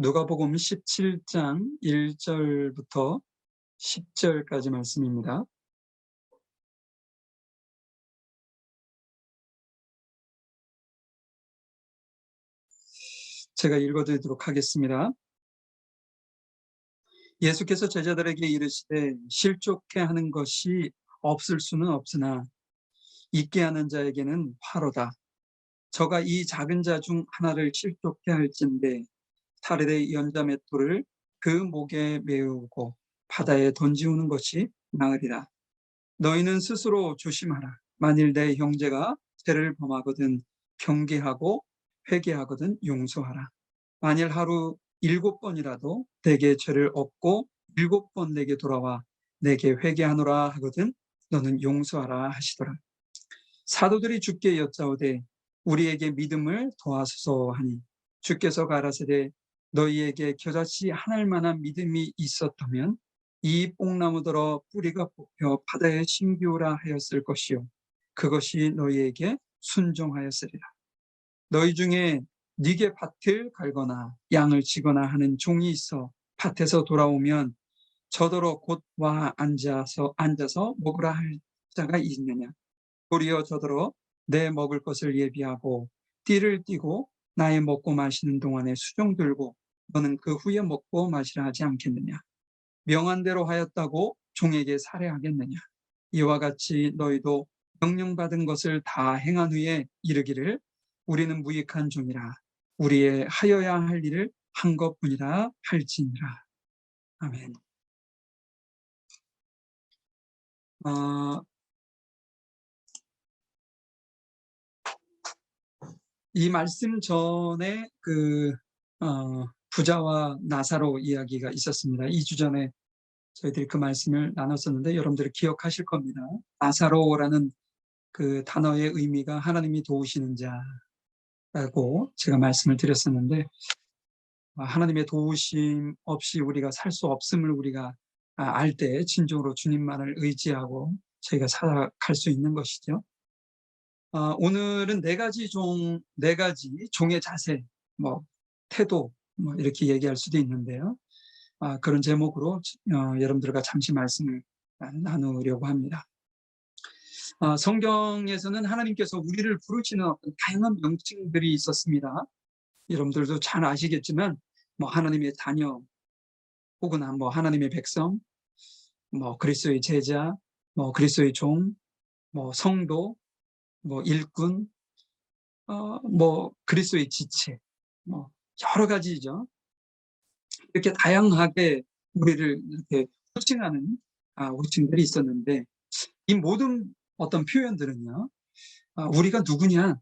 누가복음 17장 1절부터 10절까지 말씀입니다. 제가 읽어드리도록 하겠습니다. 예수께서 제자들에게 이르시되 실족해 하는 것이 없을 수는 없으나 있게 하는 자에게는 화로다. 저가 이 작은 자 중 하나를 실족해 할진대 타르의 연자맷돌을 그 목에 메우고 바다에 던지우는 것이 나으리라. 너희는 스스로 조심하라. 만일 내 형제가 죄를 범하거든 경계하고 회개하거든 용서하라. 만일 하루 7번이라도 내게 죄를 얻고 7번 내게 돌아와 내게 회개하노라 하거든 너는 용서하라 하시더라. 사도들이 주께 여짜오되 우리에게 믿음을 더하소서 하니 주께서 가라사대 너희에게 겨자씨 하나일 만한 믿음이 있었다면 이 뽕나무더러 뿌리가 뽑혀 바다에 심기오라 하였을 것이요 그것이 너희에게 순종하였으리라. 너희 중에 네게 밭을 갈거나 양을 치거나 하는 종이 있어 밭에서 돌아오면 저더러 곧 와 앉아서 먹으라 할 자가 있느냐. 도리어 저더러 내 먹을 것을 예비하고 띠를 띠고 나의 먹고 마시는 동안에 수종 들고 너는 그 후에 먹고 마시라 하지 않겠느냐. 명한대로 하였다고 종에게 살해하겠느냐. 이와 같이 너희도 명령받은 것을 다 행한 후에 이르기를 우리는 무익한 종이라 우리의 하여야 할 일을 한 것뿐이라 할지니라. 아멘. 이 말씀 전에 부자와 나사로 이야기가 있었습니다. 2주 전에 저희들이 그 말씀을 나눴었는데 여러분들이 기억하실 겁니다. 나사로라는 그 단어의 의미가 하나님이 도우시는 자라고 제가 말씀을 드렸었는데 하나님의 도우심 없이 우리가 살 수 없음을 우리가 알 때 진정으로 주님만을 의지하고 저희가 살아갈 수 있는 것이죠. 오늘은 네 가지 종의 자세, 태도, 이렇게 얘기할 수도 있는데요. 그런 제목으로 여러분들과 잠시 말씀을 나누려고 합니다. 성경에서는 하나님께서 우리를 부르시는 어떤 다양한 명칭들이 있었습니다. 여러분들도 잘 아시겠지만, 하나님의 자녀, 혹은 하나님의 백성, 그리스도의 제자, 그리스도의 종, 성도, 일꾼, 그리스도의 지체, 여러 가지죠. 이렇게 다양하게 우리를 이렇게 호칭하는 호칭들이 있었는데 이 모든 어떤 표현들은요, 우리가 누구냐,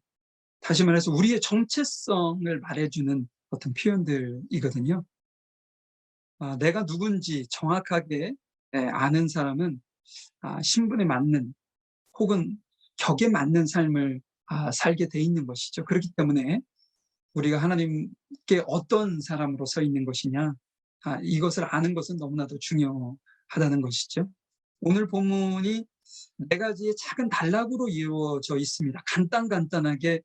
다시 말해서 우리의 정체성을 말해주는 어떤 표현들이거든요. 내가 누군지 정확하게 아는 사람은 신분에 맞는 혹은 격에 맞는 삶을 살게 돼 있는 것이죠. 그렇기 때문에 우리가 하나님께 어떤 사람으로 서 있는 것이냐, 이것을 아는 것은 너무나도 중요하다는 것이죠. 오늘 본문이 네 가지의 작은 단락으로 이루어져 있습니다. 간단하게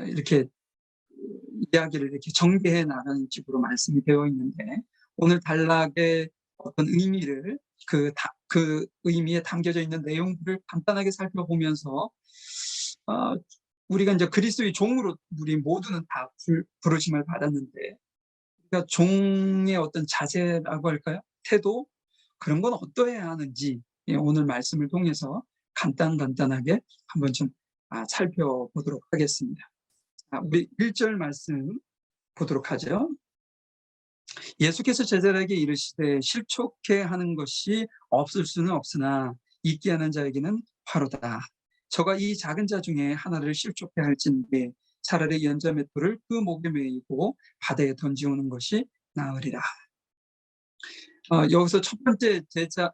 이렇게 이야기를 이렇게 전개해 나가는 식으로 말씀이 되어 있는데 오늘 단락의 어떤 의미를 그 의미에 담겨져 있는 내용들을 간단하게 살펴보면서 우리가 이제 그리스도의 종으로 우리 모두는 다 부르심을 받았는데 그러니까 종의 어떤 자세라고 할까요? 태도 그런 건 어떠해야 하는지 오늘 말씀을 통해서 간단하게 한번 좀 살펴보도록 하겠습니다. 우리 1절 말씀 보도록 하죠. 예수께서 제자들에게 이르시되 실족해 하는 것이 없을 수는 없으나 있게 하는 자에게는 화로다. 저가 이 작은 자 중에 하나를 실족해 할진대 차라리 연자맷돌을 그 목에 메이고 바다에 던지우는 것이 나으리라. 여기서 첫 번째 제자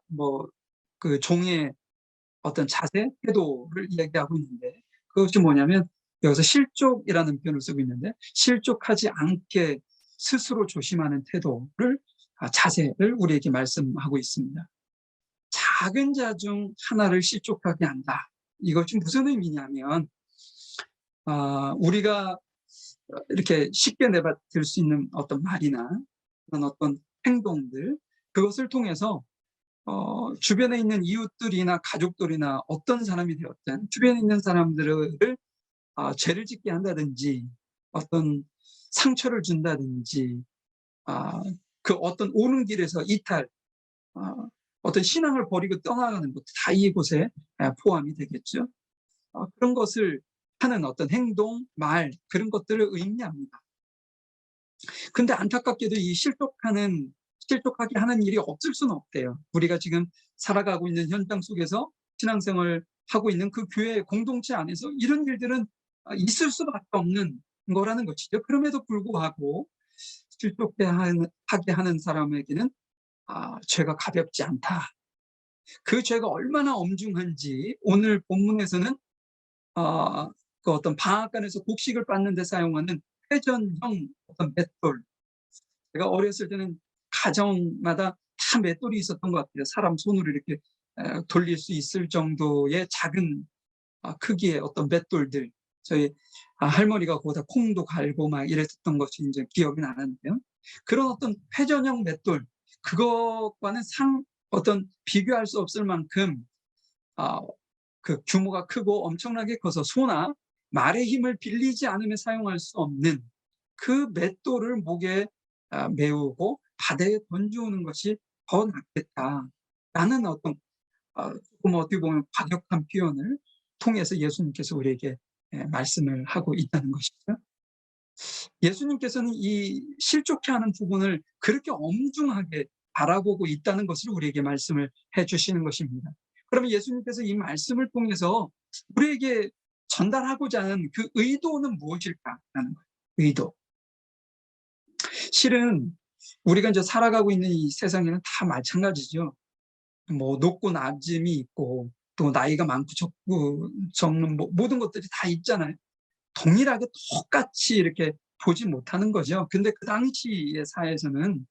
그 종의 어떤 자세, 태도를 이야기하고 있는데 그것이 뭐냐면 여기서 실족이라는 표현을 쓰고 있는데 실족하지 않게 스스로 조심하는 태도를 자세를 우리에게 말씀하고 있습니다. 작은 자 중 하나를 실족하게 한다. 이것이 무슨 의미냐면 우리가 이렇게 쉽게 내뱉을 수 있는 어떤 말이나 그런 어떤 행동들, 그것을 통해서 주변에 있는 이웃들이나 가족들이나 어떤 사람이 되었든 주변에 있는 사람들을 죄를 짓게 한다든지 어떤 상처를 준다든지 그 어떤 오는 길에서 이탈, 어떤 신앙을 버리고 떠나가는 것도 다 이곳에 포함이 되겠죠. 그런 것을 하는 어떤 행동, 말, 그런 것들을 의미합니다. 근데 안타깝게도 이 실족하게 하는 일이 없을 수는 없대요. 우리가 지금 살아가고 있는 현장 속에서 신앙생활을 하고 있는 그 교회 공동체 안에서 이런 일들은 있을 수밖에 없는 거라는 것이죠. 그럼에도 불구하고 실족하게 하는 사람에게는 죄가 가볍지 않다. 그 죄가 얼마나 엄중한지 오늘 본문에서는 그 어떤 방앗간에서 곡식을 빻는 데 사용하는 회전형 어떤 맷돌, 제가 어렸을 때는 가정마다 다 맷돌이 있었던 것 같아요. 사람 손으로 이렇게 돌릴 수 있을 정도의 작은 크기의 어떤 맷돌들, 저희 할머니가 거기다 콩도 갈고 막 이랬던 것이 이제 기억이 나는데요. 그런 어떤 회전형 맷돌, 그것과는 어떤 비교할 수 없을 만큼 그 규모가 크고 엄청나게 커서 소나 말의 힘을 빌리지 않으면 사용할 수 없는 그 맷돌을 목에 메우고 바다에 던져오는 것이 더 낫겠다라는 어떤 조금 어떻게 보면 과격한 표현을 통해서 예수님께서 우리에게 말씀을 하고 있다는 것이죠. 예수님께서는 이 실족해 하는 부분을 그렇게 엄중하게 바라보고 있다는 것을 우리에게 말씀을 해주시는 것입니다. 그러면 예수님께서 이 말씀을 통해서 우리에게 전달하고자 하는 그 의도는 무엇일까라는 거예요. 의도. 실은 우리가 이제 살아가고 있는 이 세상에는 다 마찬가지죠. 뭐 높고 낮음이 있고 또 나이가 많고 적는 모든 것들이 다 있잖아요. 동일하게 똑같이 이렇게 보지 못하는 거죠. 근데 그 당시의 사회에서는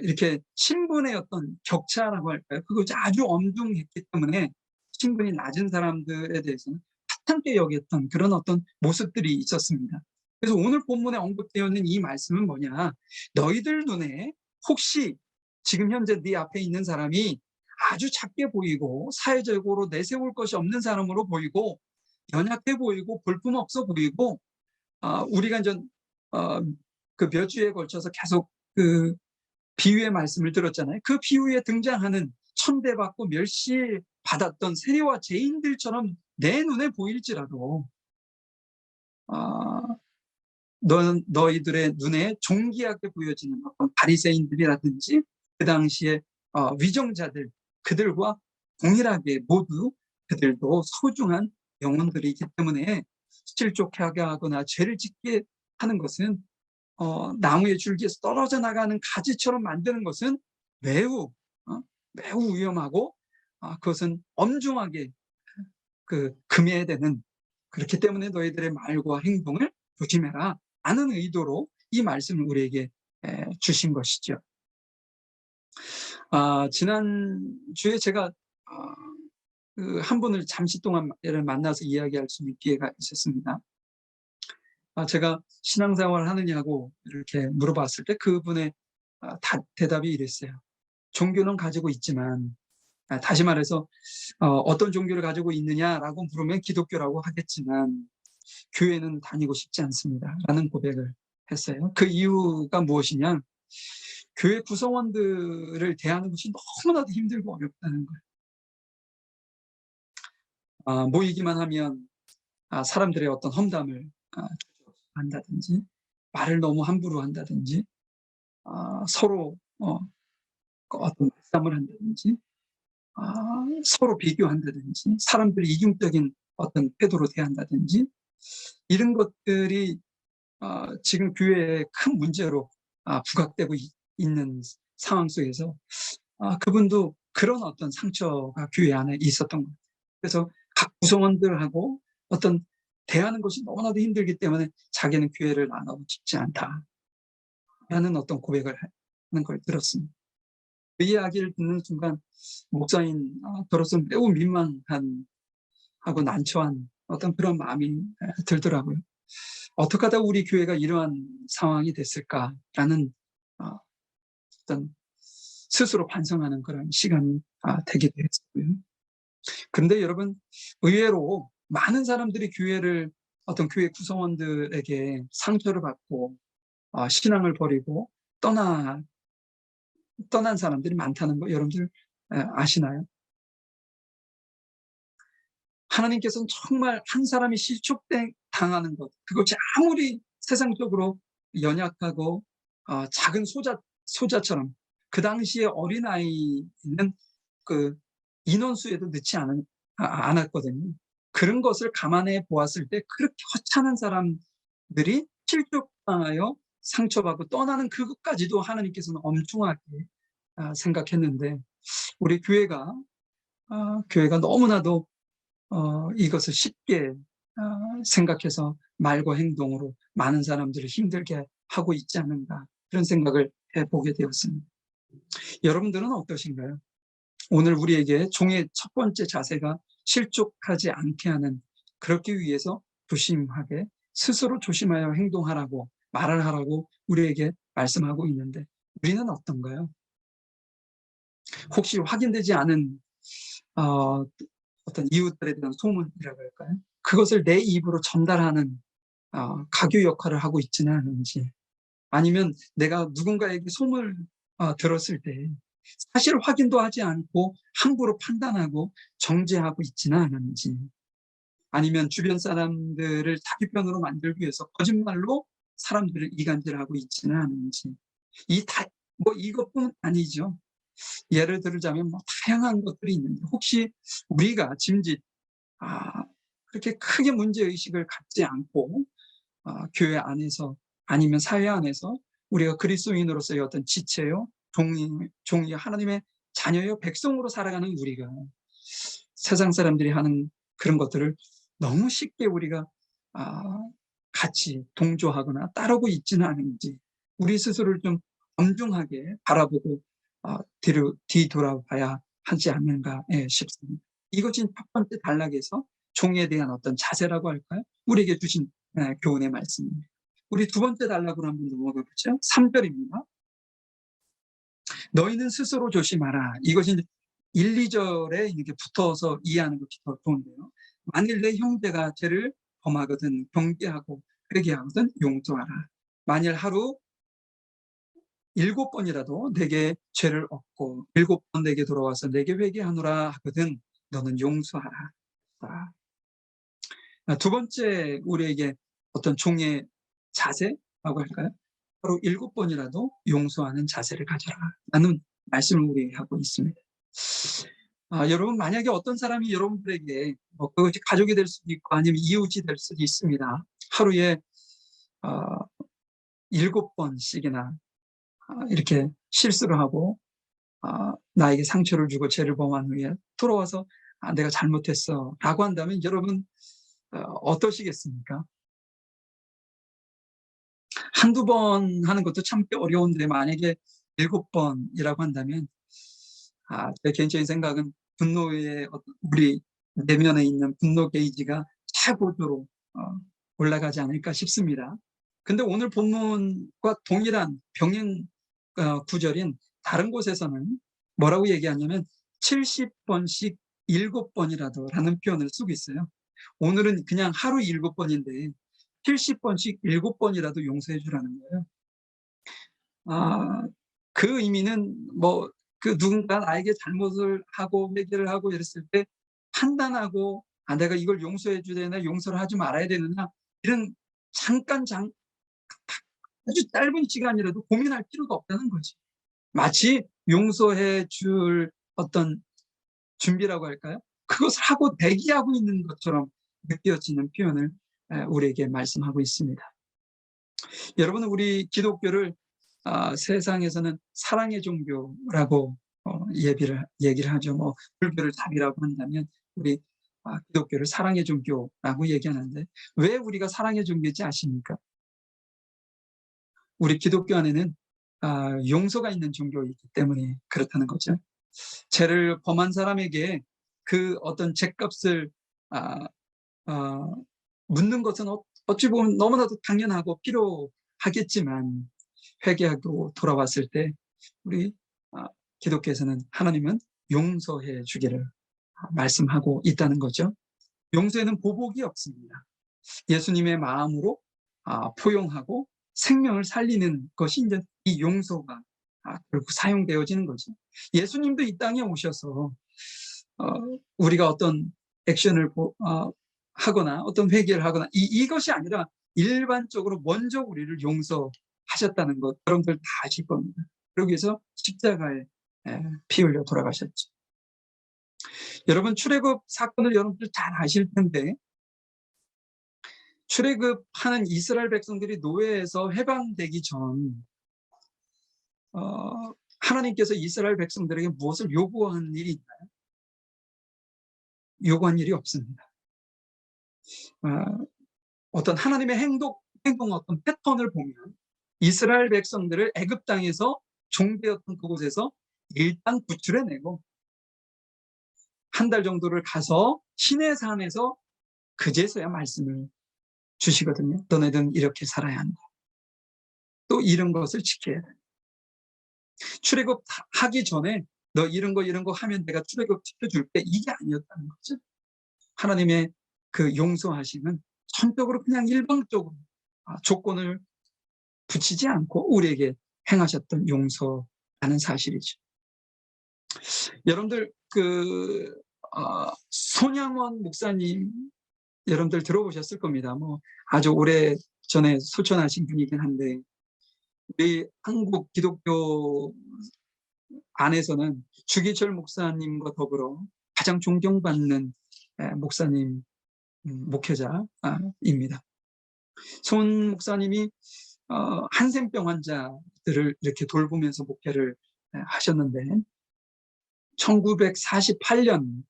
이렇게 신분의 어떤 격차라고 할까요? 그것이 아주 엄중했기 때문에 신분이 낮은 사람들에 대해서는 하찮게 여겼던 그런 어떤 모습들이 있었습니다. 그래서 오늘 본문에 언급되어 있는 이 말씀은 뭐냐? 너희들 눈에 혹시 지금 현재 네 앞에 있는 사람이 아주 작게 보이고 사회적으로 내세울 것이 없는 사람으로 보이고 연약해 보이고 볼품없어 보이고 우리가 이제 그 몇 주에 걸쳐서 계속 그 비유의 말씀을 들었잖아요. 그 비유에 등장하는 천대받고 멸시받았던 세리와 죄인들처럼 내 눈에 보일지라도 너희들의 눈에 존귀하게 보여지는 어떤 바리새인들이라든지 그 당시에 위정자들, 그들과 동일하게 모두 그들도 소중한 영혼들이기 때문에 실족하게 하거나 죄를 짓게 하는 것은 나무의 줄기에서 떨어져 나가는 가지처럼 만드는 것은 매우 매우 위험하고 그것은 엄중하게 금해야 되는, 그렇기 때문에 너희들의 말과 행동을 조심해라 하는 의도로 이 말씀을 우리에게 주신 것이죠. 지난주에 제가 한 분을 잠시 동안 만나서 이야기할 수 있는 기회가 있었습니다. 제가 신앙생활을 하느냐고 이렇게 물어봤을 때 그분의 대답이 이랬어요. 종교는 가지고 있지만, 다시 말해서 어떤 종교를 가지고 있느냐라고 물으면 기독교라고 하겠지만 교회는 다니고 싶지 않습니다 라는 고백을 했어요. 그 이유가 무엇이냐, 교회 구성원들을 대하는 것이 너무나도 힘들고 어렵다는 거예요. 모이기만 하면 사람들의 어떤 험담을 한다든지 말을 너무 함부로 한다든지 서로 어떤 말싸움을 한다든지 서로 비교한다든지 사람들이 이중적인 어떤 태도로 대한다든지 이런 것들이 지금 교회의 큰 문제로 부각되고 있는 상황 속에서 그분도 그런 어떤 상처가 교회 안에 있었던 거예요. 그래서 각 구성원들하고 어떤 대하는 것이 너무나도 힘들기 때문에 자기는 교회를 나가고 싶지 않다라는 어떤 고백을 하는 걸 들었습니다. 그 이야기를 듣는 순간 목사인 저로서 매우 민망한 하고 난처한 어떤 그런 마음이 들더라고요. 어떻게 하다 우리 교회가 이러한 상황이 됐을까라는 어떤 스스로 반성하는 그런 시간이 되게 됐고요. 근데 여러분, 의외로 많은 사람들이 어떤 교회 구성원들에게 상처를 받고 신앙을 버리고 떠난 사람들이 많다는 거 여러분들 아시나요? 하나님께서는 정말 한 사람이 당하는 것, 그것이 아무리 세상적으로 연약하고 작은 소자처럼 그 당시에 어린아이는 그 인원수에도 넣지 않았거든요. 그런 것을 감안해 보았을 때 그렇게 허창한 사람들이 실족당하여 상처받고 떠나는 그것까지도 하나님께서는 엄중하게 생각했는데, 우리 교회가 너무나도 이것을 쉽게 생각해서 말과 행동으로 많은 사람들을 힘들게 하고 있지 않은가, 그런 생각을 해보게 되었습니다. 여러분들은 어떠신가요? 오늘 우리에게 종의 첫 번째 자세가 실족하지 않게 하는, 그렇기 위해서 조심하게 스스로 조심하여 행동하라고 말을 하라고 우리에게 말씀하고 있는데, 우리는 어떤가요? 혹시 확인되지 않은 어떤 이웃들에 대한 소문이라고 할까요? 그것을 내 입으로 전달하는 가교 역할을 하고 있지는 않은지, 아니면 내가 누군가에게 소문을 들었을 때 사실 확인도 하지 않고 함부로 판단하고 정죄하고 있지는 않은지, 아니면 주변 사람들을 자기 편으로 만들기 위해서 거짓말로 사람들을 이간질하고 있지는 않은지, 이것뿐 아니죠. 예를 들자면 다양한 것들이 있는데, 혹시 우리가 짐짓 그렇게 크게 문제의식을 갖지 않고 교회 안에서 아니면 사회 안에서 우리가 그리스도인으로서의 어떤 지체요, 종이 하나님의 자녀요, 백성으로 살아가는 우리가 세상 사람들이 하는 그런 것들을 너무 쉽게 우리가 같이 동조하거나 따르고 있지는 않은지, 우리 스스로를 좀 엄중하게 바라보고 뒤돌아봐야 하지 않는가 싶습니다. 이것이 첫 번째 단락에서 종에 대한 어떤 자세라고 할까요? 우리에게 주신 교훈의 말씀입니다. 우리 두 번째 단락으로 한번 넘어가 보죠. 3절입니다. 너희는 스스로 조심하라. 이것이 1, 2절에 이렇게 붙어서 이해하는 것이 더 좋은데요. 만일 내 형제가 죄를 범하거든 경계하고 회개하거든 용서하라. 만일 하루 7번이라도 내게 죄를 얻고 7번 내게 돌아와서 내게 회개하노라 하거든 너는 용서하라. 두 번째, 우리에게 어떤 종의 자세라고 할까요? 바로 7번이라도 용서하는 자세를 가져라 라는 말씀을 우리에게 하고 있습니다. 여러분, 만약에 어떤 사람이 여러분들에게 그것이 가족이 될 수도 있고 아니면 이웃이 될 수도 있습니다. 하루에 7번씩이나 이렇게 실수를 하고 나에게 상처를 주고 죄를 범한 후에 돌아와서 내가 잘못했어 라고 한다면 여러분 어떠시겠습니까? 한두 번 하는 것도 참 어려운데 만약에 7번이라고 한다면 제 개인적인 생각은 분노의 우리 내면에 있는 분노 게이지가 최고조로 올라가지 않을까 싶습니다. 근데 오늘 본문과 동일한 병행 구절인 다른 곳에서는 뭐라고 얘기하냐면 70번씩 7번이라도 라는 표현을 쓰고 있어요. 오늘은 그냥 하루 7번인데 70번씩 7번이라도 용서해 주라는 거예요. 그 의미는 누군가 나에게 잘못을 하고 회개를 하고 이랬을 때 판단하고 내가 이걸 용서해 줘야 되나 용서를 하지 말아야 되느냐, 이런 아주 짧은 시간이라도 고민할 필요가 없다는 거지. 마치 용서해 줄 어떤 준비라고 할까요? 그것을 하고 대기하고 있는 것처럼 느껴지는 표현을 우리에게 말씀하고 있습니다. 여러분, 우리 기독교를 세상에서는 사랑의 종교라고 얘기를 하죠. 불교를 답이라고 한다면 우리 기독교를 사랑의 종교라고 얘기하는데, 왜 우리가 사랑의 종교인지 아십니까? 우리 기독교 안에는 용서가 있는 종교이기 때문에 그렇다는 거죠. 죄를 범한 사람에게 그 어떤 죄값을 묻는 것은 어찌 보면 너무나도 당연하고 필요하겠지만 회개하고 돌아왔을 때 우리 기독교에서는 하나님은 용서해 주기를 말씀하고 있다는 거죠. 용서에는 보복이 없습니다. 예수님의 마음으로 포용하고 생명을 살리는 것이 이제 이 용서가 결국 사용되어지는 거죠. 예수님도 이 땅에 오셔서 우리가 어떤 액션을 하거나 어떤 회개를 하거나 이것이 아니라 일반적으로 먼저 우리를 용서하셨다는 것 여러분들 다 아실 겁니다. 그러기 위해서 십자가에 피 흘려 돌아가셨죠. 여러분 출애굽 사건을 여러분들 잘 아실 텐데 출애굽하는 이스라엘 백성들이 노예에서 해방되기 전 하나님께서 이스라엘 백성들에게 무엇을 요구한 일이 있나요? 요구한 일이 없습니다. 어떤 하나님의 행동 어떤 패턴을 보면 이스라엘 백성들을 애굽 땅에서 종되었던 그곳에서 일단 구출해내고 한 달 정도를 가서 시내산에서 그제서야 말씀을 주시거든요. 너네들은 이렇게 살아야 한다. 또 이런 것을 지켜야 돼. 출애굽하기 전에 너 이런 거 하면 내가 출애굽 지켜줄게 이게 아니었다는 거죠. 하나님의 그 용서하심은 전적으로 그냥 일방적으로 조건을 붙이지 않고 우리에게 행하셨던 용서라는 사실이죠. 여러분들 손양원 목사님 여러분들 들어보셨을 겁니다. 뭐 아주 오래 전에 소천하신 분이긴 한데 우리 한국 기독교 안에서는 주기철 목사님과 더불어 가장 존경받는 목사님 목회자입니다. 손 목사님이 한센병 환자들을 이렇게 돌보면서 목회를 하셨는데 1948년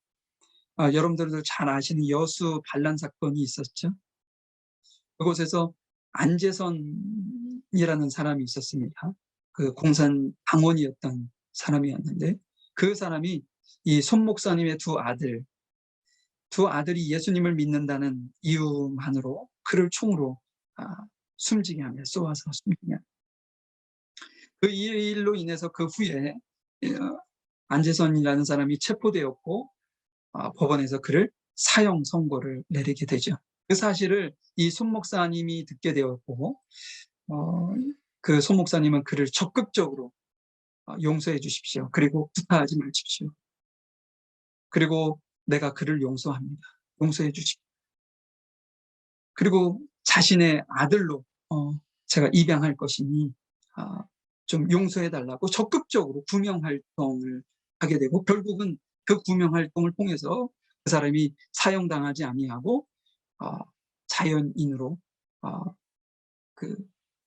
여러분들도 잘 아시는 여수 반란 사건이 있었죠. 그곳에서 안재선이라는 사람이 있었습니다. 그 공산 당원이었던 사람이었는데 그 사람이 이 손 목사님의 두 아들이 예수님을 믿는다는 이유만으로 그를 총으로 숨지게 하며 쏘아서 숨지게 하며 그 일로 인해서 그 후에 안재선이라는 사람이 체포되었고 법원에서 그를 사형 선고를 내리게 되죠. 그 사실을 이 손 목사님이 듣게 되었고 그 손 목사님은 그를 적극적으로 용서해 주십시오. 그리고 구타하지 마십시오. 그리고 내가 그를 용서합니다. 용서해 주십시오. 그리고 자신의 아들로 제가 입양할 것이니 좀 용서해 달라고 적극적으로 구명 활동을 하게 되고 결국은 그 구명 활동을 통해서 그 사람이 사형당하지 아니하고 자연인으로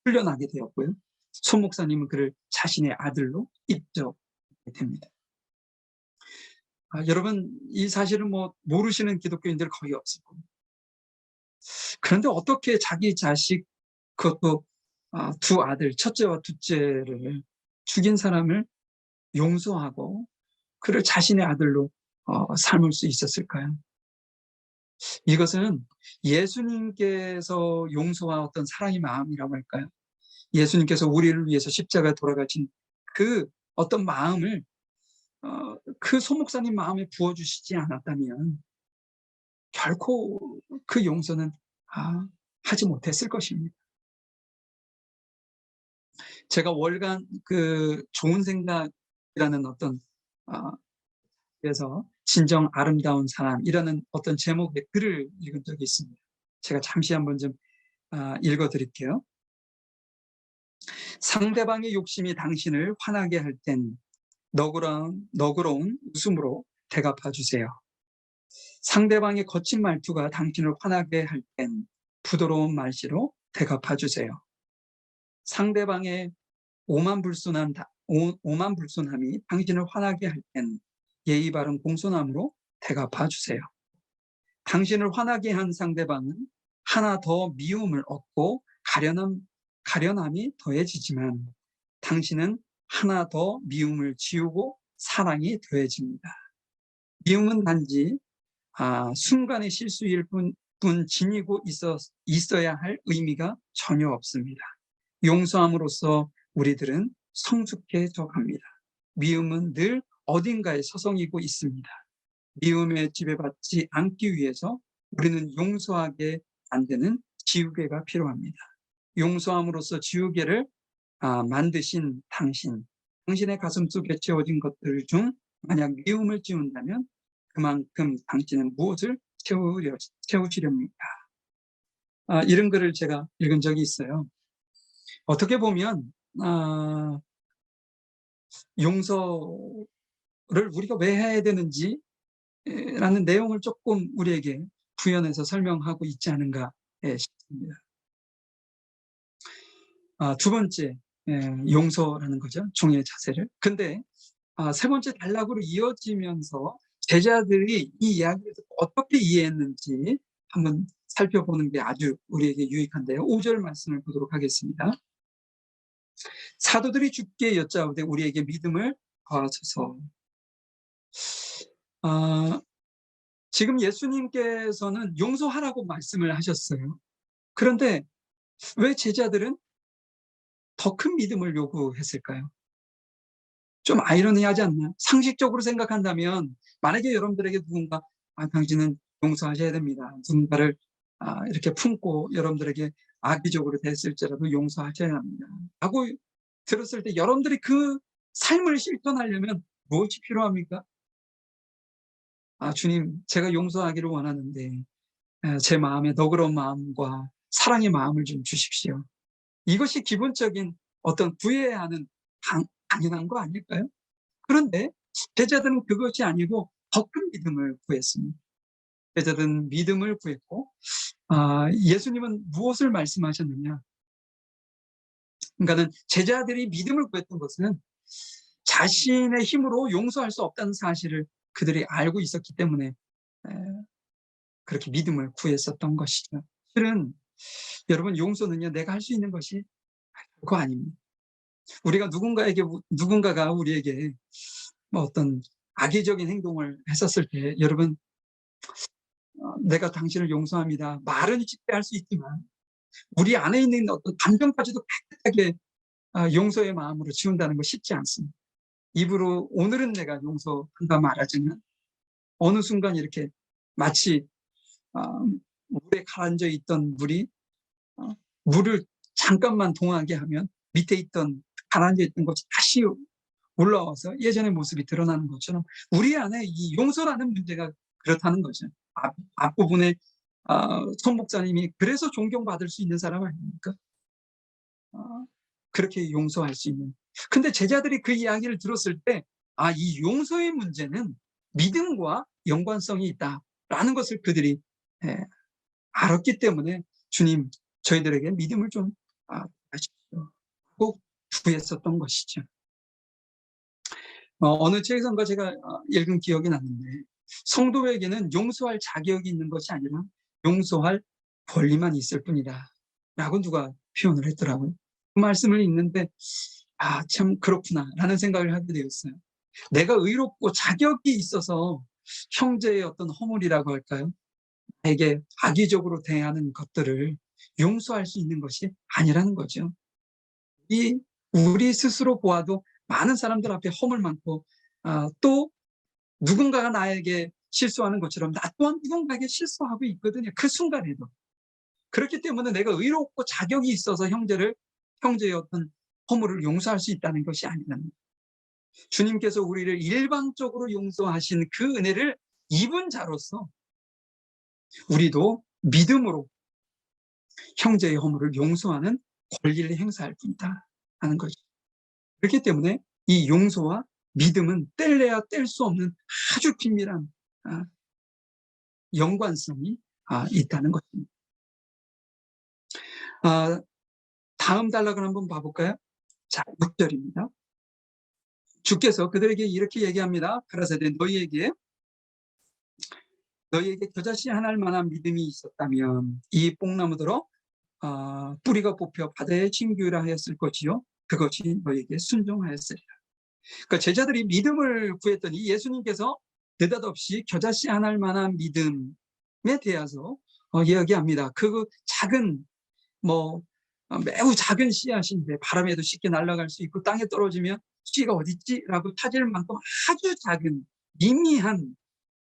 풀려나게 되었고요. 손 목사님은 그를 자신의 아들로 입적하게 됩니다. 여러분 이 사실을 모르시는 기독교인들 거의 없을 겁니다. 그런데 어떻게 자기 자식 그것도 두 아들 첫째와 둘째를 죽인 사람을 용서하고 그를 자신의 아들로 삼을 수 있었을까요? 이것은 예수님께서 용서하었던 사랑의 마음이라고 할까요? 예수님께서 우리를 위해서 십자가에 돌아가신 그 어떤 마음을 그 소목사님 마음에 부어주시지 않았다면 결코 그 용서는 하지 못했을 것입니다. 제가 월간 좋은 생각이라는 어떤 그래서 진정 아름다운 사람이라는 어떤 제목의 글을 읽은 적이 있습니다. 제가 잠시 한번 좀 읽어드릴게요. 상대방의 욕심이 당신을 화나게 할 땐 너그러운 웃음으로 대갚아 주세요. 상대방의 거친 말투가 당신을 화나게 할 땐 부드러운 말씨로 대갚아 주세요. 상대방의 오만불순함이 당신을 화나게 할 땐 예의 바른 공손함으로 대갚아 주세요. 당신을 화나게 한 상대방은 하나 더 미움을 얻고 가련함이 더해지지만 당신은 하나 더 미움을 지우고 사랑이 더해집니다. 미움은 단지 순간의 실수일 뿐 지니고 있어야 할 의미가 전혀 없습니다. 용서함으로써 우리들은 성숙해져 갑니다. 미움은 늘 어딘가에 서성이고 있습니다. 미움에 지배받지 않기 위해서 우리는 용서하게 만드는 지우개가 필요합니다. 용서함으로써 지우개를 만드신 당신의 가슴 속에 채워진 것들 중 만약 미움을 지운다면 그만큼 당신은 무엇을 채우시렵니까? 이런 글을 제가 읽은 적이 있어요. 어떻게 보면 용서를 우리가 왜 해야 되는지 라는 내용을 조금 우리에게 부연해서 설명하고 있지 않은가 싶습니다. 두 번째, 용서라는 거죠. 종의 자세를. 근데 세 번째 단락으로 이어지면서 제자들이 이 이야기를 어떻게 이해했는지 한번 살펴보는 게 아주 우리에게 유익한데요. 5절 말씀을 보도록 하겠습니다. 사도들이 주께 여짜오되 우리에게 믿음을 더하소서. 지금 예수님께서는 용서하라고 말씀을 하셨어요. 그런데 왜 제자들은 더 큰 믿음을 요구했을까요? 좀 아이러니하지 않나요? 상식적으로 생각한다면 만약에 여러분들에게 누군가 당신은 용서하셔야 됩니다. 누군가를 이렇게 품고 여러분들에게 악의적으로 대했을지라도 용서하셔야 합니다. 라고 들었을 때 여러분들이 그 삶을 실천하려면 무엇이 필요합니까? 주님, 제가 용서하기를 원하는데 제 마음에 너그러운 마음과 사랑의 마음을 좀 주십시오. 이것이 기본적인 어떤 구해야 하는 당연한 거 아닐까요? 그런데 제자들은 그것이 아니고 더 큰 믿음을 구했습니다. 제자들은 믿음을 구했고 예수님은 무엇을 말씀하셨느냐? 그러니까는 제자들이 믿음을 구했던 것은 자신의 힘으로 용서할 수 없다는 사실을 그들이 알고 있었기 때문에 그렇게 믿음을 구했었던 것이죠. 실은 여러분, 용서는요, 내가 할 수 있는 것이 그거 아닙니다. 우리가 누군가가 우리에게 뭐 어떤 악의적인 행동을 했었을 때 여러분, 내가 당신을 용서합니다. 말은 쉽게 할 수 있지만 우리 안에 있는 어떤 감정까지도 깨끗하게 용서의 마음으로 지운다는 거 쉽지 않습니다. 입으로 오늘은 내가 용서한다 말하지만 어느 순간 이렇게 마치 물에 가라앉아 있던 물이 물을 잠깐만 동하게 하면 밑에 있던 가라앉아 있던 것이 다시 올라와서 예전의 모습이 드러나는 것처럼 우리 안에 이 용서라는 문제가 그렇다는 거죠. 앞부분에 손 목사님이 그래서 존경받을 수 있는 사람 아닙니까? 그렇게 용서할 수 있는. 근데 제자들이 그 이야기를 들었을 때 이 용서의 문제는 믿음과 연관성이 있다라는 것을 그들이 알았기 때문에 주님, 저희들에게 믿음을 좀 하십시오 꼭 구했었던 것이죠. 어느 책에선가 제가 읽은 기억이 났는데 성도에게는 용서할 자격이 있는 것이 아니라 용서할 권리만 있을 뿐이다 라고 누가 표현을 했더라고요. 그 말씀을 읽는데 참 그렇구나 라는 생각을 하게 되었어요. 내가 의롭고 자격이 있어서 형제의 어떤 허물이라고 할까요? 나에게 악의적으로 대하는 것들을 용서할 수 있는 것이 아니라는 거죠. 우리 스스로 보아도 많은 사람들 앞에 허물 많고 또 누군가가 나에게 실수하는 것처럼 나 또한 누군가에게 실수하고 있거든요. 그 순간에도. 그렇기 때문에 내가 의롭고 자격이 있어서 형제의 어떤 허물을 용서할 수 있다는 것이 아니라는 거예요. 주님께서 우리를 일방적으로 용서하신 그 은혜를 입은 자로서 우리도 믿음으로 형제의 허물을 용서하는 권리를 행사할 뿐이다 하는 거죠. 그렇기 때문에 이 용서와 믿음은 뗄래야 뗄 수 없는 아주 긴밀한 연관성이 있다는 것입니다. 다음 단락을 한번 봐볼까요? 자, 6절입니다. 주께서 그들에게 이렇게 얘기합니다. 가라사대 너희에게 겨자씨 하나일 만한 믿음이 있었다면 이 뽕나무들어 뿌리가 뽑혀 바다에 튕기라 하였을 것이요 그것이 너희에게 순종하였으리라. 그러니까 제자들이 믿음을 구했더니 예수님께서 느닷없이 겨자씨 하나일 만한 믿음에 대해서 이야기합니다. 그 작은 매우 작은 씨앗인데 바람에도 쉽게 날아갈 수 있고 땅에 떨어지면 씨가 어딨지라고 타질 만큼 아주 작은 미미한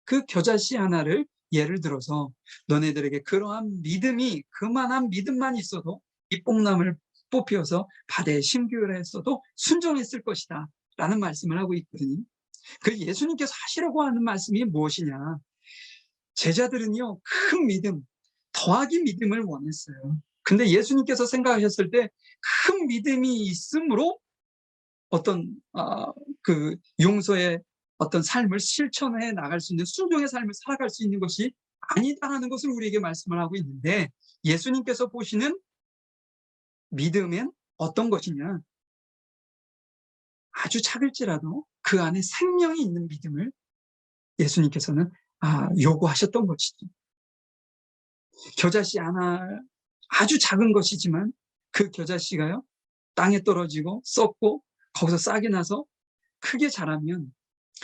그 겨자씨 하나를 예를 들어서 너네들에게 그러한 믿음이, 그만한 믿음만 있어도 이 뽕나무를 뽑혀서 바다에 심기를 했어도 순종했을 것이다 라는 말씀을 하고 있거든요. 그 예수님께서 하시려고 하는 말씀이 무엇이냐, 제자들은요 큰 믿음, 더하기 믿음을 원했어요. 근데 예수님께서 생각하셨을 때 큰 믿음이 있으므로 어떤 그 용서의 어떤 삶을 실천해 나갈 수 있는, 순종의 삶을 살아갈 수 있는 것이 아니다라는 것을 우리에게 말씀을 하고 있는데, 예수님께서 보시는 믿음은 어떤 것이냐, 아주 작을지라도 그 안에 생명이 있는 믿음을 예수님께서는 요구하셨던 것이죠. 겨자씨 하나, 아주 작은 것이지만 그 겨자씨가요 땅에 떨어지고 썩고 거기서 싹이 나서 크게 자라면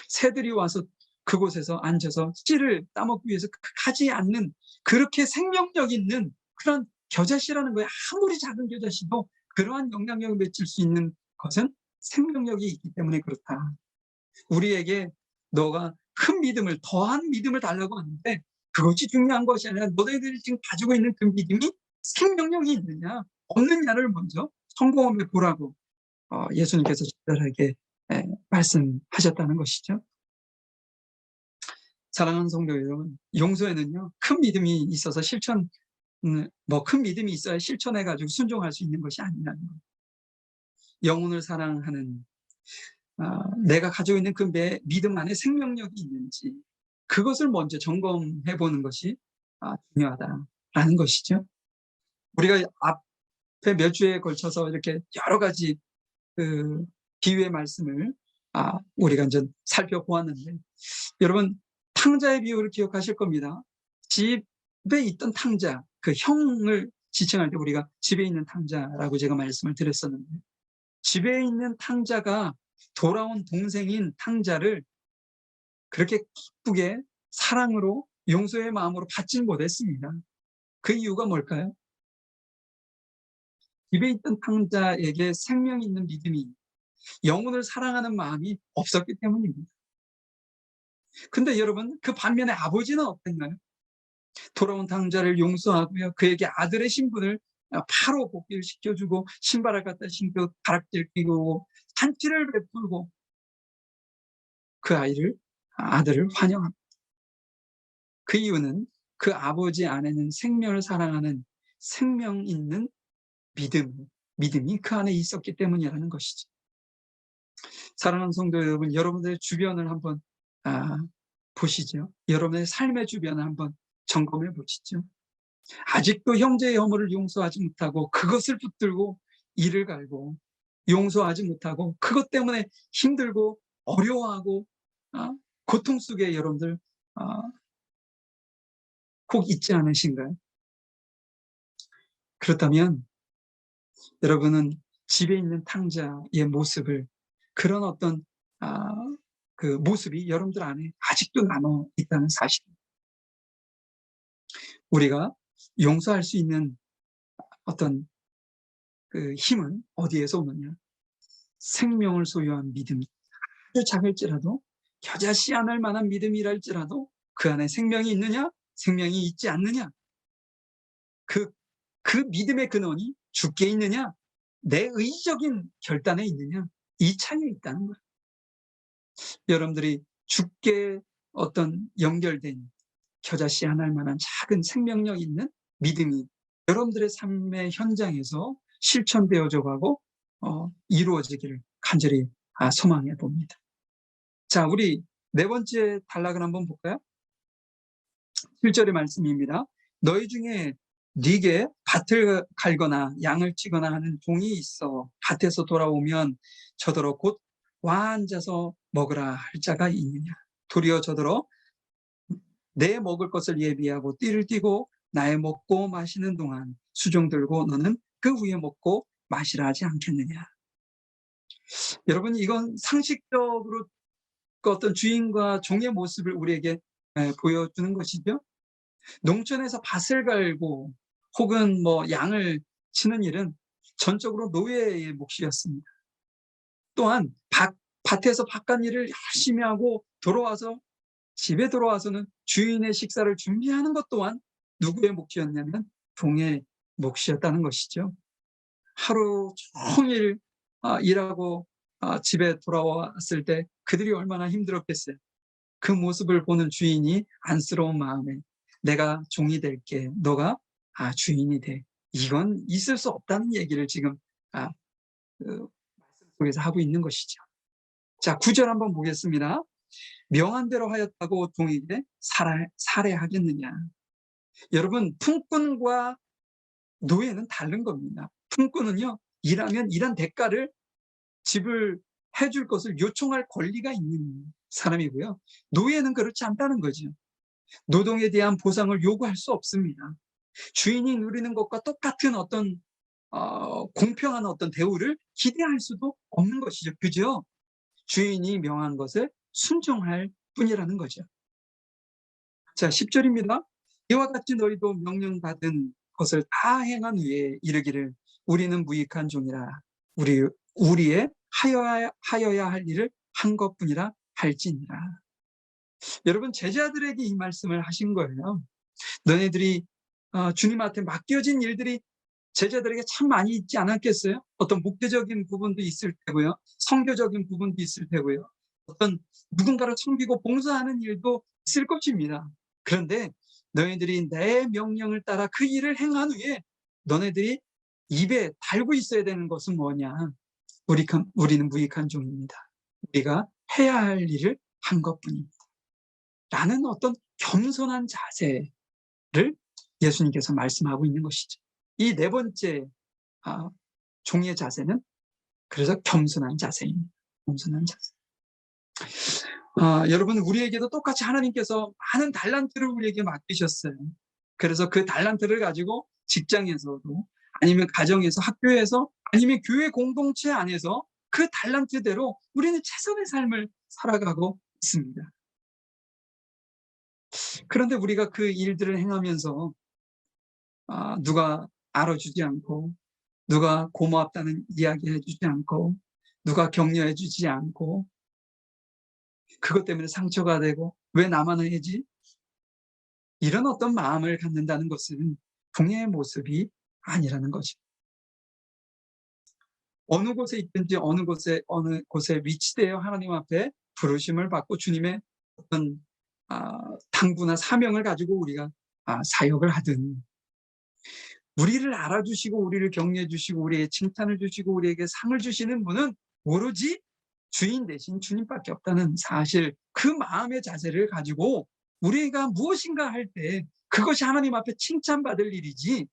새들이 와서 그곳에서 앉아서 씨를 따먹기 위해서 가지 않는, 그렇게 생명력 있는 그런 겨자씨라는 거예요. 아무리 작은 겨자씨도 그러한 영향력을 미칠 수 있는 것은 생명력이 있기 때문에 그렇다. 우리에게 너가 큰 믿음을, 더한 믿음을 달라고 하는데 그것이 중요한 것이 아니라 너희들이 지금 가지고 있는 그 믿음이 생명력이 있느냐 없느냐를 먼저 성공함에 보라고 예수님께서 적절하게 말씀하셨다는 것이죠. 사랑하는 성도 여러분, 용서에는요 큰 믿음이 있어서 큰 믿음이 있어야 실천해가지고 순종할 수 있는 것이 아니라는 거예요. 영혼을 사랑하는 내가 가지고 있는 그 믿음 안에 생명력이 있는지 그것을 먼저 점검해 보는 것이 중요하다라는 것이죠. 우리가 앞에 몇 주에 걸쳐서 이렇게 여러 가지 그 비유의 말씀을 우리가 이제 살펴보았는데, 여러분 탕자의 비유를 기억하실 겁니다. 집에 있던 탕자, 그 형을 지칭할 때 우리가 집에 있는 탕자라고 제가 말씀을 드렸었는데, 집에 있는 탕자가 돌아온 동생인 탕자를 그렇게 기쁘게 사랑으로 용서의 마음으로 받지 못했습니다. 그 이유가 뭘까요? 집에 있던 탕자에게 생명 있는 믿음이, 영혼을 사랑하는 마음이 없었기 때문입니다. 근데 여러분 그 반면에 아버지는 어땠나요? 돌아온 탕자를 용서하고요, 그에게 아들의 신분을 바로 복귀를 시켜주고 신발을 갖다 신고 가락지를 끼고 잔치를 베풀고 그 아들을 환영합니다. 그 이유는 그 아버지 안에는 생명을 사랑하는 생명 있는 믿음이 그 안에 있었기 때문이라는 것이죠. 사랑하는 성도 여러분, 여러분들의 주변을 한번 보시죠. 여러분의 삶의 주변을 한번 점검해 보시죠. 아직도 형제의 허물을 용서하지 못하고 그것을 붙들고 이를 갈고, 용서하지 못하고 그것 때문에 힘들고 어려워하고 고통 속에 여러분들 꼭 있지 않으신가요? 그렇다면 여러분은 집에 있는 탕자의 모습을, 그런 어떤 그 모습이 여러분들 안에 아직도 남아 있다는 사실입니다. 우리가 용서할 수 있는 어떤 그 힘은 어디에서 오느냐? 생명을 소유한 믿음, 아주 작을지라도, 겨자씨 안을 만한 믿음이랄지라도 그 안에 생명이 있느냐, 생명이 있지 않느냐, 그 믿음의 근원이 주께 있느냐, 내 의적인 결단에 있느냐, 이 차이에 있다는 거예요. 여러분들이 주께 어떤 연결된 겨자씨 하나일 만한 작은 생명력 있는 믿음이 여러분들의 삶의 현장에서 실천되어져 가고 이루어지기를 간절히 소망해 봅니다. 자, 우리 네 번째 단락을 한번 볼까요? 7절의 말씀입니다. 너희 중에 네게 밭을 갈거나 양을 치거나 하는 종이 있어 밭에서 돌아오면 저더러 곧 와 앉아서 먹으라 할 자가 있느냐? 도리어 저더러 내 먹을 것을 예비하고 띠를 띠고 나의 먹고 마시는 동안 수종 들고 너는 그 위에 먹고 마시라 하지 않겠느냐? 여러분, 이건 상식적으로 그 어떤 주인과 종의 모습을 우리에게 보여주는 것이죠. 농촌에서 밭을 갈고 혹은 뭐 양을 치는 일은 전적으로 노예의 몫이었습니다. 또한 밭에서 바깥 일을 열심히 하고 집에 돌아와서는 주인의 식사를 준비하는 것 또한 누구의 몫이었냐면 종의 몫이었다는 것이죠. 하루 종일 일하고 집에 돌아왔을 때 그들이 얼마나 힘들었겠어요. 그 모습을 보는 주인이 안쓰러운 마음에 내가 종이 될게, 너가 주인이 돼. 이건 있을 수 없다는 얘기를 지금 그 말씀 속에서 하고 있는 것이죠. 자, 9절 한번 보겠습니다. 명한 대로 하였다고 종에게 살해하겠느냐. 여러분, 품꾼과 노예는 다른 겁니다. 품꾼은요, 일하면 일한 대가를 집을 해줄 것을 요청할 권리가 있는 사람이고요. 노예는 그렇지 않다는 거죠. 노동에 대한 보상을 요구할 수 없습니다. 주인이 누리는 것과 똑같은 어떤 공평한 어떤 대우를 기대할 수도 없는 것이죠. 그죠? 주인이 명한 것에 순종할 뿐이라는 거죠. 자, 10절입니다. 이와 같이 너희도 명령받은 것을 다 행한 후에 이르기를 우리는 무익한 종이라 우리의 하여야 할 일을 한 것뿐이라 할지니라. 여러분, 제자들에게 이 말씀을 하신 거예요. 너네들이 주님한테 맡겨진 일들이 제자들에게 참 많이 있지 않았겠어요? 어떤 목회적인 부분도 있을 테고요. 선교적인 부분도 있을 테고요. 어떤 누군가를 섬기고 봉사하는 일도 있을 것입니다. 그런데 너희들이 내 명령을 따라 그 일을 행한 후에 너네들이 입에 달고 있어야 되는 것은 뭐냐? 우리는 무익한 종입니다. 우리가 해야 할 일을 한 것뿐입니다. 라는 어떤 겸손한 자세를 예수님께서 말씀하고 있는 것이죠. 이 네 번째 종의 자세는 그래서 겸손한 자세입니다. 겸손한 자세. 여러분, 우리에게도 똑같이 하나님께서 많은 달란트를 우리에게 맡기셨어요. 그래서 그 달란트를 가지고 직장에서도 아니면 가정에서, 학교에서, 아니면 교회 공동체 안에서 그 달란트대로 우리는 최선의 삶을 살아가고 있습니다. 그런데 우리가 그 일들을 행하면서 누가 알아주지 않고, 누가 고맙다는 이야기 해주지 않고, 누가 격려해 주지 않고, 그것 때문에 상처가 되고 왜 나만 해야지? 이런 어떤 마음을 갖는다는 것은 종의 모습이 아니라는 거죠. 어느 곳에 있든지 어느 곳에 위치되어 하나님 앞에 부르심을 받고 주님의 어떤 당부나 사명을 가지고 우리가 사역을 하든, 우리를 알아주시고 우리를 격려해 주시고 우리에게 칭찬을 주시고 우리에게 상을 주시는 분은 오로지 주인 대신 주님밖에 없다는 사실, 그 마음의 자세를 가지고 우리가 무엇인가 할 때 그것이 하나님 앞에 칭찬받을 일이지,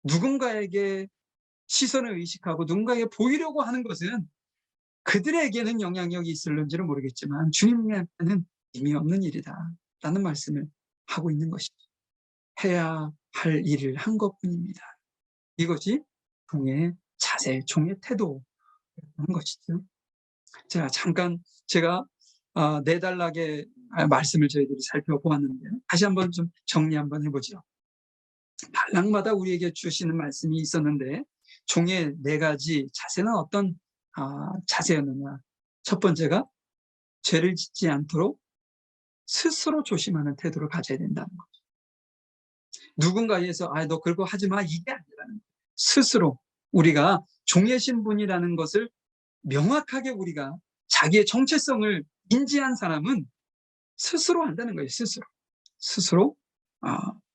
누군가에게 시선을 의식하고 누군가에게 보이려고 하는 것은 그들에게는 영향력이 있을는지는 모르겠지만 주님한테는 의미 없는 일이다 라는 말씀을 하고 있는 것이죠. 해야 할 일을 한 것뿐입니다. 이것이 종의 자세, 종의 태도라는 것이죠. 자, 잠깐 제가 네 단락의 말씀을 저희들이 살펴보았는데요. 다시 한번 좀 정리 한번 해보죠. 단락마다 우리에게 주시는 말씀이 있었는데 종의 네 가지 자세는 어떤 자세였느냐. 첫 번째가 죄를 짓지 않도록 스스로 조심하는 태도를 가져야 된다는 거죠. 누군가에서 너 그거 하지 마, 이게 아니라는 거예요. 스스로 우리가 종의 신분이라는 것을 명확하게 우리가 자기의 정체성을 인지한 사람은 스스로 한다는 거예요. 스스로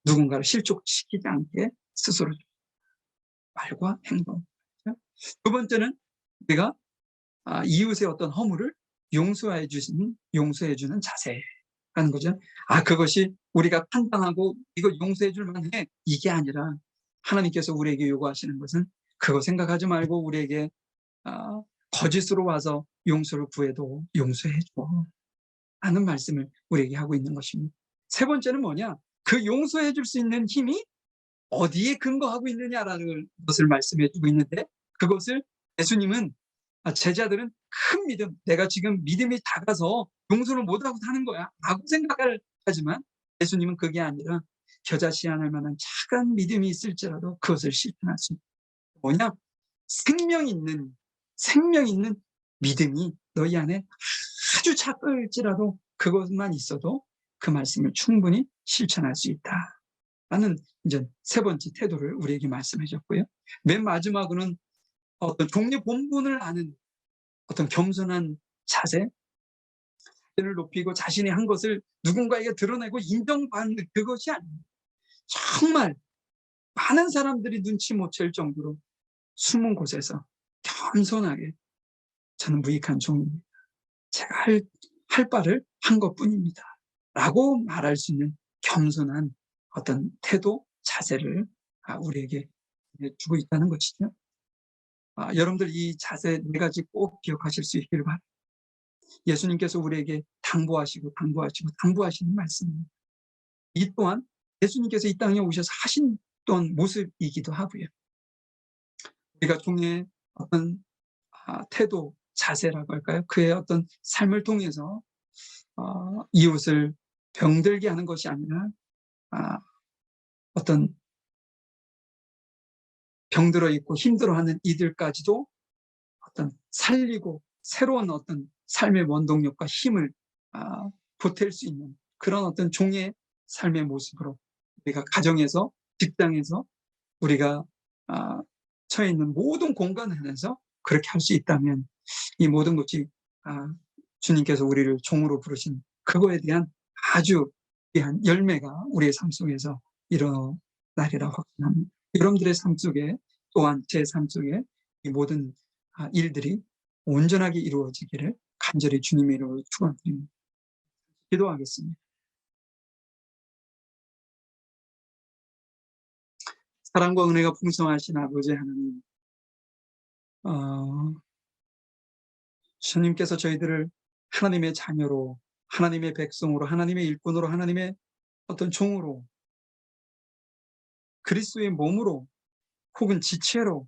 누군가를 실족시키지 않게 스스로 말과 행동. 두 번째는 우리가 이웃의 어떤 허물을 용서해 주는 자세라는 거죠. 그것이 우리가 판단하고 이거 용서해 줄 만해, 이게 아니라 하나님께서 우리에게 요구하시는 것은 그거 생각하지 말고 우리에게 거짓으로 와서 용서를 구해도 용서해 줘 하는 말씀을 우리에게 하고 있는 것입니다. 세 번째는 뭐냐? 그 용서해 줄 수 있는 힘이 어디에 근거하고 있느냐라는 것을 말씀해 주고 있는데, 그것을 예수님은 제자들은 큰 믿음, 내가 지금 믿음이 작아서 용서를 못하고 사는 거야 라고 생각을 하지만 예수님은 그게 아니라 겨자씨 하늘 만한 작은 믿음이 있을지라도 그것을 실천할 수 있다. 뭐냐? 생명 있는 믿음이 너희 안에 아주 작을지라도 그것만 있어도 그 말씀을 충분히 실천할 수 있다라는 이제 세 번째 태도를 우리에게 말씀해 줬고요. 맨 마지막으로는 어떤 종의 본분을 아는 어떤 겸손한 자세, 자신을 높이고 자신이 한 것을 누군가에게 드러내고 인정받는 그것이 아닙니다. 정말 많은 사람들이 눈치 못 챌 정도로 숨은 곳에서 겸손하게 저는 무익한 종입니다. 제가 할 바를 한 것뿐입니다. 라고 말할 수 있는 겸손한 어떤 태도, 자세를 우리에게 주고 있다는 것이죠. 여러분들 이 자세 네 가지 꼭 기억하실 수 있기를 바랍니다. 예수님께서 우리에게 당부하시는 말씀입니다. 이 또한 예수님께서 이 땅에 오셔서 하신 또한 모습이기도 하고요. 우리가 종의 어떤 태도, 자세라고 할까요? 그의 어떤 삶을 통해서 이웃을 병들게 하는 것이 아니라 어떤 병들어 있고 힘들어하는 이들까지도 어떤 살리고 새로운 어떤 삶의 원동력과 힘을 보탤 수 있는 그런 어떤 종의 삶의 모습으로 우리가 가정에서, 직장에서 우리가 처해 있는 모든 공간 안에서 그렇게 할 수 있다면 이 모든 것이 주님께서 우리를 종으로 부르신 그거에 대한 아주 귀한 열매가 우리의 삶 속에서 일어나리라 확신합니다. 여러분들의 삶 속에 또한 제 삶 속에 이 모든 일들이 온전하게 이루어지기를 간절히 주님의 이름으로 축원드립니다. 기도하겠습니다. 사랑과 은혜가 풍성하신 아버지 하나님, 주님께서 저희들을 하나님의 자녀로, 하나님의 백성으로, 하나님의 일꾼으로, 하나님의 어떤 종으로, 그리스도의 몸으로 혹은 지체로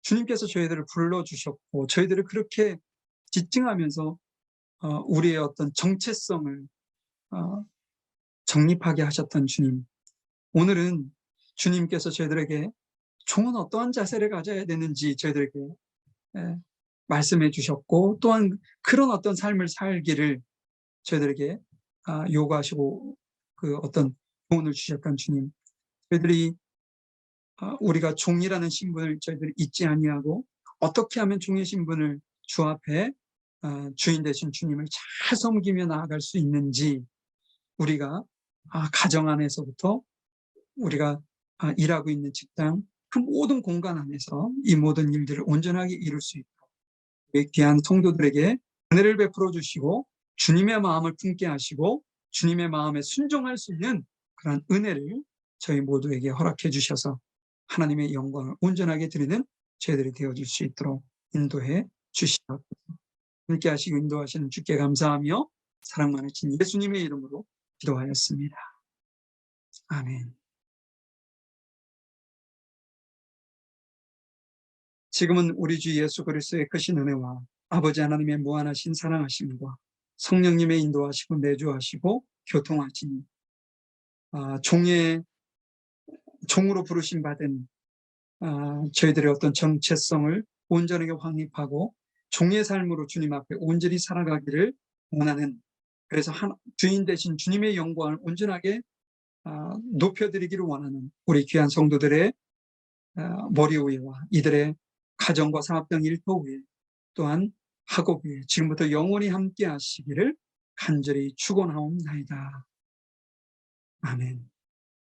주님께서 저희들을 불러주셨고 저희들을 그렇게 지칭하면서 우리의 어떤 정체성을 정립하게 하셨던 주님, 오늘은 주님께서 저희들에게 종은 어떠한 자세를 가져야 되는지 저희들에게 말씀해 주셨고 또한 그런 어떤 삶을 살기를 저희들에게 요구하시고 그 어떤 교훈을 주셨던 주님, 저희들이 우리가 종이라는 신분을 저희들이 잊지 아니하고 어떻게 하면 종의 신분을 주 앞에 주인 되신 주님을 잘 섬기며 나아갈 수 있는지 우리가 가정 안에서부터 우리가 일하고 있는 직장 그 모든 공간 안에서 이 모든 일들을 온전하게 이룰 수 있도록 우리 귀한 성도들에게 은혜를 베풀어 주시고 주님의 마음을 품게 하시고 주님의 마음에 순종할 수 있는 그런 은혜를 저희 모두에게 허락해 주셔서 하나님의 영광을 온전하게 드리는 저희들이 되어줄 수 있도록 인도해 주시옵소서. 함께 하시고 인도하시는 주께 감사하며 사랑 많으신 예수님의 이름으로 기도하였습니다. 아멘. 지금은 우리 주 예수 그리스도의 크신 은혜와 아버지 하나님의 무한하신 사랑하심과 성령님의 인도하시고 내주하시고 교통하시니 종으로 부르심 받은 저희들의 어떤 정체성을 온전하게 확립하고 종의 삶으로 주님 앞에 온전히 살아가기를 원하는, 그래서 주인 되신 주님의 영광을 온전하게 높여드리기를 원하는 우리 귀한 성도들의 머리 위와 이들의 가정과 사업 등 일터 위에 또한 학업 위에 지금부터 영원히 함께 하시기를 간절히 축원하옵나이다. 아멘.